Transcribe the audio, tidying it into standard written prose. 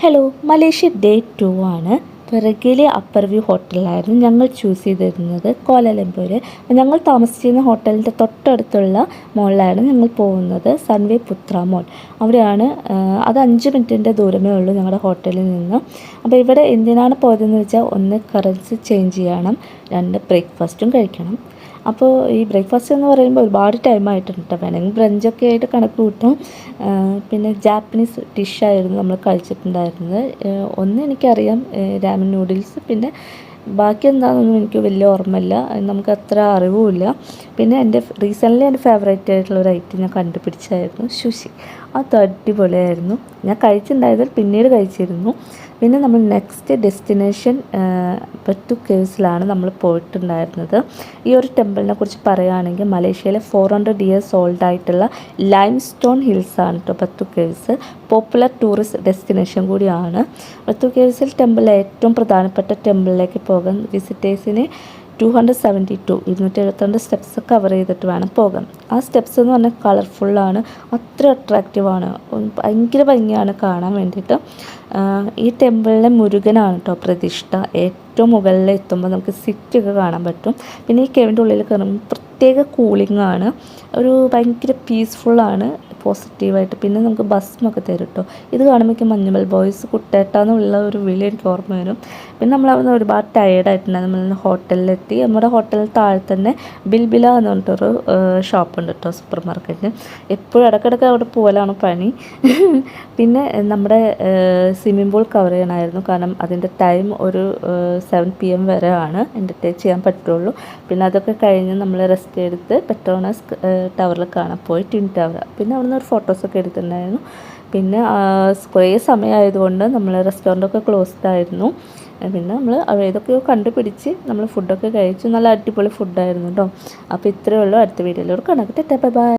Hello, Malaysia day 2 ആണ്. പിറകിലെ upper view ഹോട്ടലിലായിരുന്നു ഞങ്ങൾ choose ചെയ്തിരുന്നത് കോലാലംപൂർ. ഞങ്ങൾ താമസിച്ചിരുന്ന ഹോട്ടലിൻ്റെ തൊട്ടടുത്തുള്ള മോളിലായിരുന്നു ഞങ്ങൾ പോകുന്നത്, സൺവേ പുത്ര മോൾ. അവിടെയാണ്. അത് 5 മിനിറ്റിൻ്റെ ദൂരമേ ഉള്ളൂ ഞങ്ങളുടെ ഹോട്ടലിൽ നിന്ന്. അപ്പോൾ ഇവിടെ എന്തിനാണ് പോയതെന്ന് വെച്ചാൽ, ഒന്ന് കറൻസി ചേഞ്ച് ചെയ്യണം, 2 ബ്രേക്ക്ഫാസ്റ്റും കഴിക്കണം. അപ്പോൾ ഈ ബ്രേക്ക്ഫാസ്റ്റ് എന്ന് പറയുമ്പോൾ ഒരുപാട് ടൈം ആയിട്ടുണ്ട് കേട്ടോ. വേണമെങ്കിൽ ബ്രഞ്ചൊക്കെ ആയിട്ട് കണക്ക് കൂട്ടും. പിന്നെ ജാപ്പനീസ് ഡിഷായിരുന്നു നമ്മൾ കഴിച്ചിട്ടുണ്ടായിരുന്നത്. ഒന്ന് എനിക്കറിയാം, രാമൻ നൂഡിൽസ്. പിന്നെ ബാക്കി എന്താണെന്നൊന്നും എനിക്ക് വലിയ ഓർമ്മയില്ല, നമുക്ക് അത്ര അറിവുമില്ല. പിന്നെ റീസെൻ്റ്ലി എൻ്റെ ഫേവറേറ്റ് ആയിട്ടുള്ള ഒരു ഐറ്റം ഞാൻ കണ്ടുപിടിച്ചായിരുന്നു സുഷി. അത് അടിപൊളിയായിരുന്നു. ഞാൻ കഴിച്ചിട്ടുണ്ടായതിൽ പിന്നീട് കഴിച്ചിരുന്നു. പിന്നെ നമ്മൾ നെക്സ്റ്റ് ഡെസ്റ്റിനേഷൻ ബത്തു കേവ്സിലാണ് നമ്മൾ പോയിട്ടുണ്ടായിരുന്നത്. ഈ ഒരു ടെമ്പിളിനെ കുറിച്ച് പറയുകയാണെങ്കിൽ, മലേഷ്യയിലെ 400 ഇയേഴ്സ് ഓൾഡ് ആയിട്ടുള്ള ലൈം സ്റ്റോൺ ഹിൽസാണ് കേട്ടോ ബത്തു കേവ്സ്. പോപ്പുലർ ടൂറിസ്റ്റ് ഡെസ്റ്റിനേഷൻ കൂടിയാണ്. ബത്തു കേവ്സിൽ ടെമ്പിളിലെ ഏറ്റവും പ്രധാനപ്പെട്ട ടെമ്പിളിലേക്ക് പോകാൻ വിസിറ്റേഴ്സിന് 272 സ്റ്റെപ്സ് കവർ ചെയ്തിട്ട് വേണം പോകാൻ. ആ സ്റ്റെപ്സ് എന്ന് പറഞ്ഞാൽ കളർഫുള്ളാണ്, അത്ര അട്രാക്റ്റീവാണ്, ഭയങ്കര ഭംഗിയാണ് കാണാൻ വേണ്ടിയിട്ട്. ഈ ടെമ്പിളിലെ മുരുകനാണ് കേട്ടോ പ്രതിഷ്ഠ. ഏറ്റവും മുകളിൽ എത്തുമ്പോൾ നമുക്ക് സിറ്റിയൊക്കെ കാണാൻ പറ്റും. പിന്നെ ഈ കേവിൻ്റെ ഉള്ളിൽ കയറുമ്പോൾ പ്രത്യേക കൂളിംഗ് ആണ്, ഒരു ഭയങ്കര പീസ്ഫുള്ളാണ്, പോസിറ്റീവായിട്ട്. പിന്നെ നമുക്ക് ഭസ്മൊക്കെ തരും കേട്ടോ. ഇത് കാണുമ്പോൾ മഞ്ഞുമൽ ബോയ്സ് കുട്ടേട്ടാന്നുള്ള ഒരു വിളി എനിക്ക് ഓർമ്മ വരും. പിന്നെ നമ്മളവിടുന്ന് ഒരുപാട് ടയേർഡായിട്ടുണ്ടായിരുന്നു. നമ്മൾ ഹോട്ടലിലെത്തി. നമ്മുടെ ഹോട്ടലിൽ താഴെ തന്നെ ബിൽബില എന്ന് പറഞ്ഞിട്ടൊരു ഷോപ്പുണ്ട് കേട്ടോ, സൂപ്പർ മാർക്കറ്റ്. എപ്പോഴും ഇടയ്ക്കിടയ്ക്ക് അവിടെ പോകലാണ് പണി. പിന്നെ നമ്മുടെ സ്വിമ്മിംഗ് പൂൾ കവർ ചെയ്യണമായിരുന്നു, കാരണം അതിൻ്റെ ടൈം ഒരു 7 PM വരെ ആണ് എൻ്റർടൈൻ ചെയ്യാൻ പറ്റുള്ളൂ. പിന്നെ അതൊക്കെ കഴിഞ്ഞ് നമ്മൾ റെസ്റ്റ് എടുത്ത് പെട്രോണസ് ടവറിൽ കാണാൻ പോയി, ട്വിൻ ടവർ. പിന്നെ അവിടുന്ന് ഒരു ഫോട്ടോസൊക്കെ എടുത്തിട്ടുണ്ടായിരുന്നു. പിന്നെ കുറേ സമയമായതുകൊണ്ട് നമ്മൾ റെസ്റ്റോറൻറ്റൊക്കെ ക്ലോസ്ഡ് ആയിരുന്നു. പിന്നെ നമ്മൾ ഏതൊക്കെയോ കണ്ടുപിടിച്ച് നമ്മൾ ഫുഡൊക്കെ കഴിച്ചു. നല്ല അടിപൊളി ഫുഡായിരുന്നു കേട്ടോ. അപ്പോൾ ഇത്രയേ ഉള്ളൂ. അടുത്ത വീഡിയോയിലൂടെ കാണാം. Bye bye.